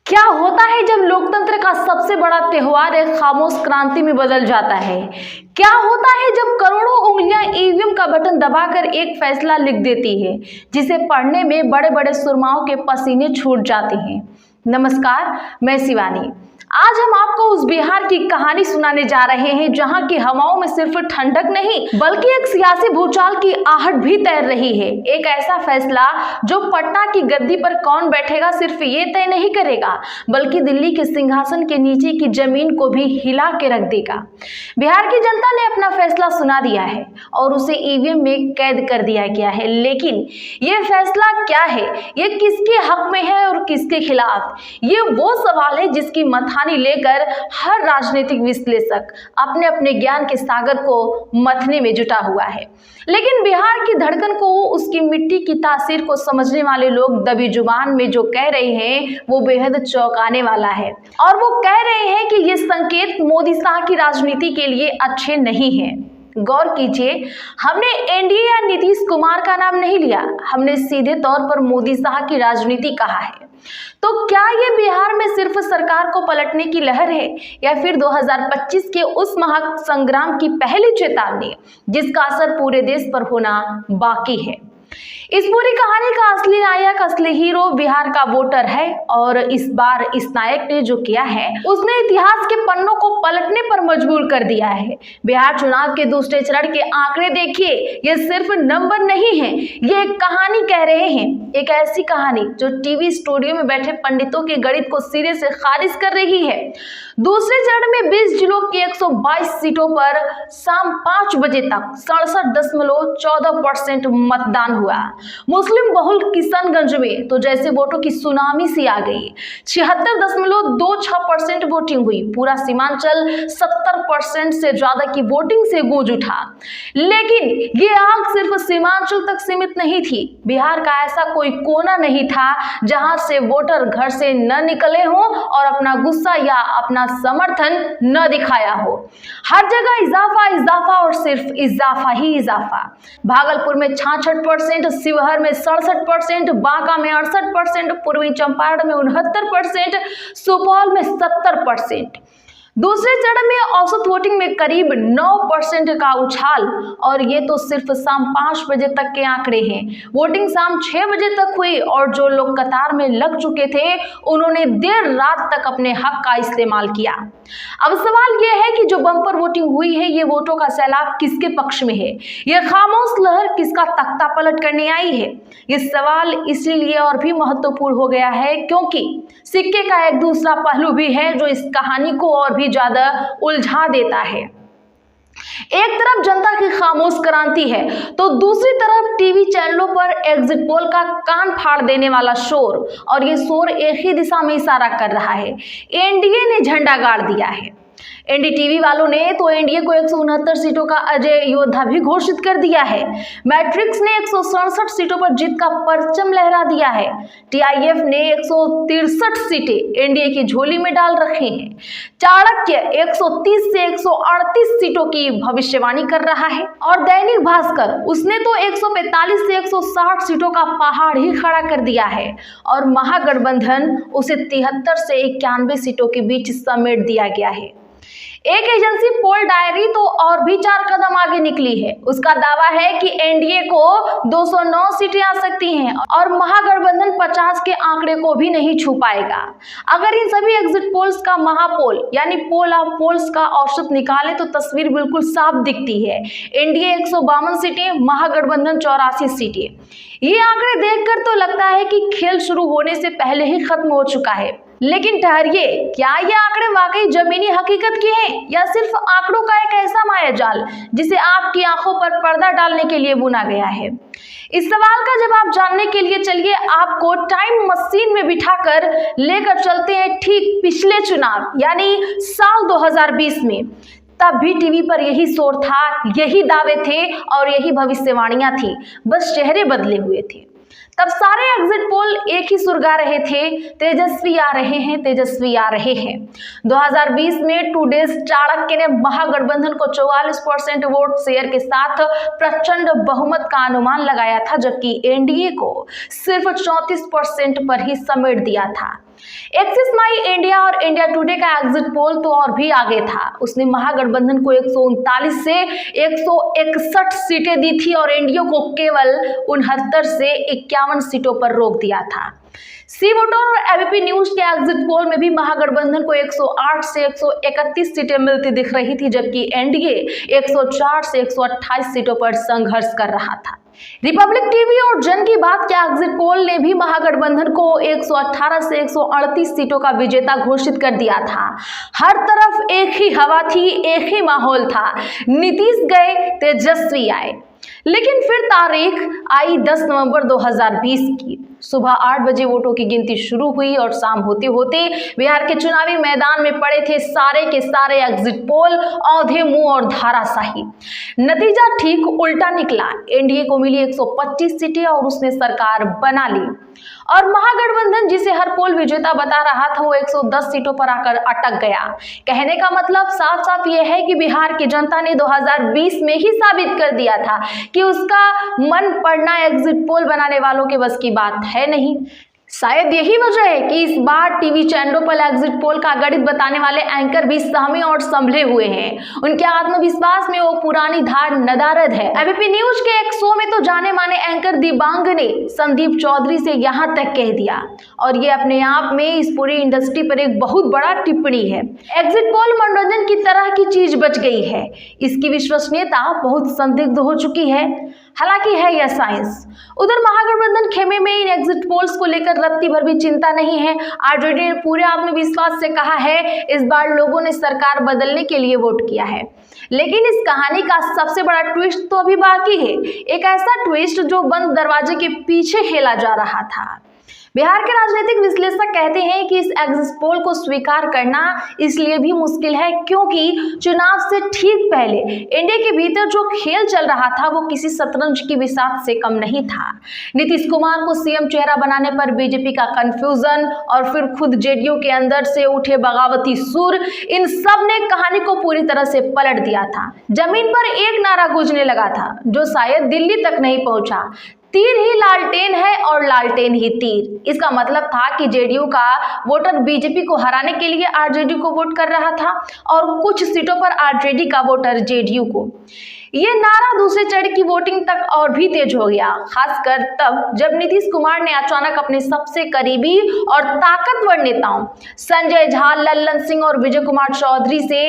क्या होता है जब लोकतंत्र का सबसे बड़ा त्योहार एक खामोश क्रांति में बदल जाता है? क्या होता है जब करोड़ों उंगलियां ईवीएम का बटन दबाकर एक फैसला लिख देती है जिसे पढ़ने में बड़े बड़े सुरमाओं के पसीने छूट जाते हैं। नमस्कार, मैं शिवानी। आज हम आपको उस बिहार की कहानी सुनाने जा रहे हैं जहां की हवाओं में सिर्फ ठंडक नहीं बल्कि एक सियासी भूचाल की आहट भी तैर रही है। एक ऐसा फैसला जो पटना की गद्दी पर कौन बैठेगा सिर्फ ये तय नहीं करेगा बल्कि दिल्ली के सिंहासन के नीचे की जमीन को भी हिला के रख देगा। बिहार की जनता ने अपना फैसला सुना दिया है और उसे ईवीएम में कैद कर दिया गया है, लेकिन ये फैसला क्या है, ये किसके हक में है और किसके खिलाफ? ये वो सवाल है जिसकी मथानी लेकर हर राजनीतिक विश्लेषक अपने अपने ज्ञान के सागर को मथने में जुटा हुआ है। लेकिन बिहार की धड़कन को, उसकी मिट्टी की तासीर को समझने वाले लोग दबी जुबान में जो कह रहे हैं वो बेहद चौंकाने वाला है। और वो कह रहे हैं कि ये संकेत मोदी शाह की राजनीति के लिए अच्छे नहीं हैं। गौर कीजिए, हमने एनडीए या नीतीश कुमार का नाम नहीं लिया, हमने सीधे तौर पर मोदी शाह की राजनीति कहा है। तो क्या ये बिहार में सिर्फ सरकार को पलटने की लहर है या फिर 2025 के उस महासंग्राम की पहली चेतावनी जिसका असर पूरे देश पर होना बाकी है? इस पूरी कहानी का असली नायक, असली हीरो बिहार का वोटर है और इस बार इस नायक ने जो किया है उसने इतिहास के पन्नों को पलटने पर मजबूर कर दिया है। बिहार चुनाव के दूसरे चरण के आंकड़े देखिए, ये सिर्फ नंबर नहीं है, ये एक कहानी कह रहे हैं। एक ऐसी कहानी जो टीवी स्टूडियो में बैठे पंडितों के गणित को सिरे से खारिज कर रही है। दूसरे चरण में 20 जिलों की 122 सीटों पर शाम 5 बजे तक 67.14% मतदान हुआ। मुस्लिम बहुल किशनगंज में तो जैसे वोटों की सुनामी सी आ गई। 76.26% वोटिंग हुई। पूरा सीमांचल 70% से ज्यादा की वोटिंग से गूंज उठा। लेकिन ये आग सिर्फ सीमांचल तक सीमित नहीं थी। बिहार का ऐसा कोई कोना नहीं था जहां से वोटर घर से न निकले हों और अपना गुस्सा या अपना समर्थन न दिखाया हो। हर जगह इजाफा इजाफा और सिर्फ इजाफा ही इजाफा। भागलपुर में 66%, शिवहर में 67%, बांका में 68%, पूर्वी चंपारण में 69%, सुपौल में 70%। दूसरे चरण में औसत वोटिंग में करीब 9% का उछाल, और ये तो सिर्फ शाम 5 बजे तक के आंकड़े हैं। वोटिंग शाम 6 बजे तक हुई और जो लोग कतार में लग चुके थे उन्होंने देर रात तक अपने हक का इस्तेमाल किया। अब सवाल यह है कि जो बम्पर वोटिंग हुई है, ये वोटों का सैलाब किसके पक्ष में है? ये खामोश लहर किसका तख्ता पलट करने आई है? ये सवाल इसलिए और भी महत्वपूर्ण हो गया है क्योंकि सिक्के का एक दूसरा पहलू भी है जो इस कहानी को और भी ज्यादा उलझा देता है। एक तरफ जनता की खामोश क्रांति है तो दूसरी तरफ टीवी चैनलों पर एग्जिट पोल का कान फाड़ देने वाला शोर, और ये शोर एक ही दिशा में इशारा कर रहा है। एनडीए ने झंडा गाड़ दिया है। एनडीटीवी वालों ने तो एनडीए को 169 सीटों का अजय योद्धा भी घोषित कर दिया है। मैट्रिक्स ने 167 सीटों पर जीत का परचम लहरा दिया है। टीआईएफ ने 163 सीटें एनडीए की झोली में डाल रखे हैं। चाणक्य 130 से 138 सीटों की भविष्यवाणी कर रहा है और दैनिक भास्कर, उसने तो 145 से 160 सीटों का पहाड़ ही खड़ा कर दिया है और महागठबंधन उसे 73 से 91 सीटों के बीच समेट दिया गया है। एक एजेंसी पोल डायरी तो और भी 4 कदम आगे निकली है। उसका दावा है कि एनडीए को 209 सीटें आ सकती हैं और महागठबंधन 50 के आंकड़े को भी नहीं छू पाएगा। अगर इन सभी एग्जिट पोल्स का महापोल यानी पोल ऑफ पोल्स का औसत निकाले तो तस्वीर बिल्कुल साफ दिखती है। एनडीए 152 सीटें, महागठबंधन 84 सीटें। ये आंकड़े देखकर तो लगता है कि खेल शुरू होने से पहले ही खत्म हो चुका है। लेकिन ठहरिए, क्या ये आंकड़े वाकई जमीनी हकीकत के हैं या सिर्फ आंकड़ों का एक ऐसा मायाजाल जिसे आपकी आंखों पर पर्दा डालने के लिए बुना गया है? इस सवाल का जवाब जानने के लिए चलिए आपको टाइम मशीन में बिठाकर लेकर चलते हैं ठीक पिछले चुनाव यानी साल 2020 में। तब भी टीवी पर यही शोर था, यही दावे थे और यही भविष्यवाणियां थी, बस चेहरे बदले हुए थे। तब सारे एग्जिट पोल एक ही सुर गा रहे थे, तेजस्वी आ रहे हैं, तेजस्वी आ रहे हैं। 2020 में टुडेज चाणक्य ने महागठबंधन को 44% वोट शेयर के साथ प्रचंड बहुमत का अनुमान लगाया था, जबकि एनडीए को सिर्फ 34% पर ही समेट दिया था। एक्सिस माई इंडिया और इंडिया टुडे का एग्जिट पोल तो और भी आगे था। उसने महागठबंधन को 139 से 161 सीटें दी थी और एनडीए को केवल 69 से 51 सीटों पर रोक दिया था। सी वोटर और एबीपी न्यूज के एग्जिट पोल में भी महागठबंधन को 108 से 131 सीटें मिलती दिख रही थी, जबकि एनडीए 104 से 128 सीटों पर संघर्ष कर रहा था। रिपब्लिक टीवी और जन की बात के एग्जिट पोल ने भी महागठबंधन को 118 से 138 सीटों का विजेता घोषित कर दिया था। हर तरफ एक ही हवा थी, एक ही माहौल था। नीतीश गए, तेजस्वी आए। लेकिन फिर तारीख आई 10 नवंबर 2020 की। सुबह 8 बजे वोटों की गिनती शुरू हुई और शाम होते होते बिहार के चुनावी मैदान में पड़े थे सारे के सारे एग्जिट पोल, औंधे मुंह और धाराशाही। नतीजा ठीक उल्टा निकला। एनडीए को मिली 125 सीटें और उसने सरकार बना ली, और महागठबंधन जिसे हर पोल विजेता बता रहा था वो 110 सीटों पर आकर अटक गया। कहने का मतलब साफ साफ ये है कि बिहार की जनता ने 2020 में ही साबित कर दिया था कि उसका मन पड़ना एग्जिट पोल बनाने वालों के बस की बात है नहीं। शायद यही वजह है कि इस बार टीवी चैनलों पर एग्जिट पोल का गणित बताने वाले एंकर भी सहमे और संभले हुए हैं। उनके आत्मविश्वास में वो पुरानी धार नदारद है। एबीपी न्यूज के एक शो में तो जाने माने एंकर दिबांग ने संदीप चौधरी से यहाँ तक कह दिया, और ये अपने आप में इस पूरी इंडस्ट्री पर एक बहुत बड़ा टिप्पणी है। एग्जिट पोल मनोरंजन की तरह की चीज बच गई है। इसकी विश्वसनीयता बहुत संदिग्ध हो चुकी है। हालांकि है यह साइंस। उधर महागठबंधन खेमे में इन एग्जिट पोल्स को लेकर रत्ती भर भी चिंता नहीं है। आरजेडी ने पूरे आत्मविश्वास से कहा है इस बार लोगों ने सरकार बदलने के लिए वोट किया है। लेकिन इस कहानी का सबसे बड़ा ट्विस्ट तो अभी बाकी है, एक ऐसा ट्विस्ट जो बंद दरवाजे के पीछे खेला जा रहा था। बिहार के राजनीतिक विश्लेषक कहते हैं कि इस एग्जिट पोल को स्वीकार करना इसलिए भी मुश्किल है क्योंकि चुनाव से ठीक पहले एनडीए के भीतर जो खेल चल रहा था वो किसी शतरंज की बिसात से कम नहीं था। नीतीश कुमार को सीएम चेहरा बनाने पर बीजेपी का कंफ्यूजन और फिर खुद जेडीयू के अंदर से उठे बगावती सुर, इन सब ने कहानी को पूरी तरह से पलट दिया था। जमीन पर एक नारा गूंजने लगा था जो शायद दिल्ली तक नहीं पहुंचा, तीर ही लालटेन है और लालटेन ही तीर। इसका मतलब था कि जेडीयू का वोटर बीजेपी को हराने के लिए आरजेडी को वोट कर रहा था और कुछ सीटों पर आरजेडी का वोटर जेडीयू को। ये नारा दूसरे चरण की वोटिंग तक और भी तेज हो गया, खासकर तब जब नीतीश कुमार ने अचानक अपने सबसे करीबी और ताकतवर नेताओं संजय झा, लल्लन सिंह और विजय कुमार चौधरी से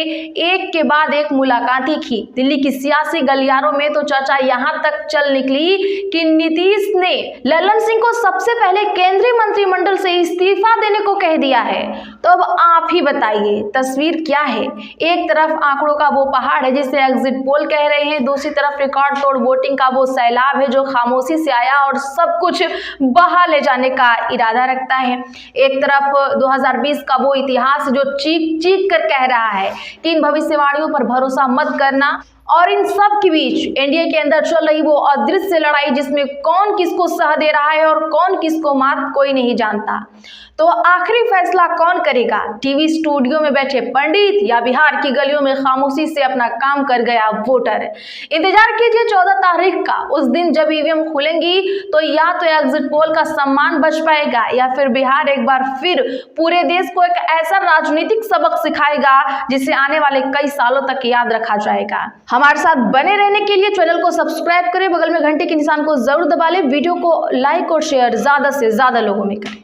एक के बाद एक मुलाकातें की। दिल्ली की सियासी गलियारों में तो चर्चा यहाँ तक चल निकली कि नीतीश ने लल्लन सिंह को सबसे पहले केंद्रीय मंत्रिमंडल से इस्तीफा देने को कह दिया है। तो अब आप ही बताइए तस्वीर क्या है। एक तरफ आंकड़ों का वो पहाड़ है जिसे एग्जिट पोल कह रहे हैं, दूसरी तरफ रिकॉर्ड तोड़ वोटिंग का वो सैलाब है जो खामोशी से आया और सब कुछ बहा ले जाने का इरादा रखता है। एक तरफ 2020 का वो इतिहास जो चीख चीख कर कह रहा है कि इन भविष्यवाणियों पर भरोसा मत करना, और इन सब के बीच एनडीए के अंदर चल रही वो अदृश्य लड़ाई जिसमें कौन किसको सह दे रहा है और कौन किसको मात कोई नहीं जानता। तो आखिरी फैसला कौन करेगा, टीवी स्टूडियो में बैठे पंडित या बिहार की गलियों में खामोशी से अपना काम कर गया वोटर। इंतजार कीजिए 14 तारीख का, उस दिन जब ईवीएम खुलेंगी तो या तो एग्जिट पोल का सम्मान बच पाएगा या फिर बिहार एक बार फिर पूरे देश को एक ऐसा राजनीतिक सबक सिखाएगा जिसे आने वाले कई सालों तक याद रखा जाएगा। हमारे साथ बने रहने के लिए चैनल को सब्सक्राइब करें, बगल में घंटे के निशान को जरूर दबा लें, वीडियो को लाइक और शेयर ज्यादा से ज्यादा लोगों में करें।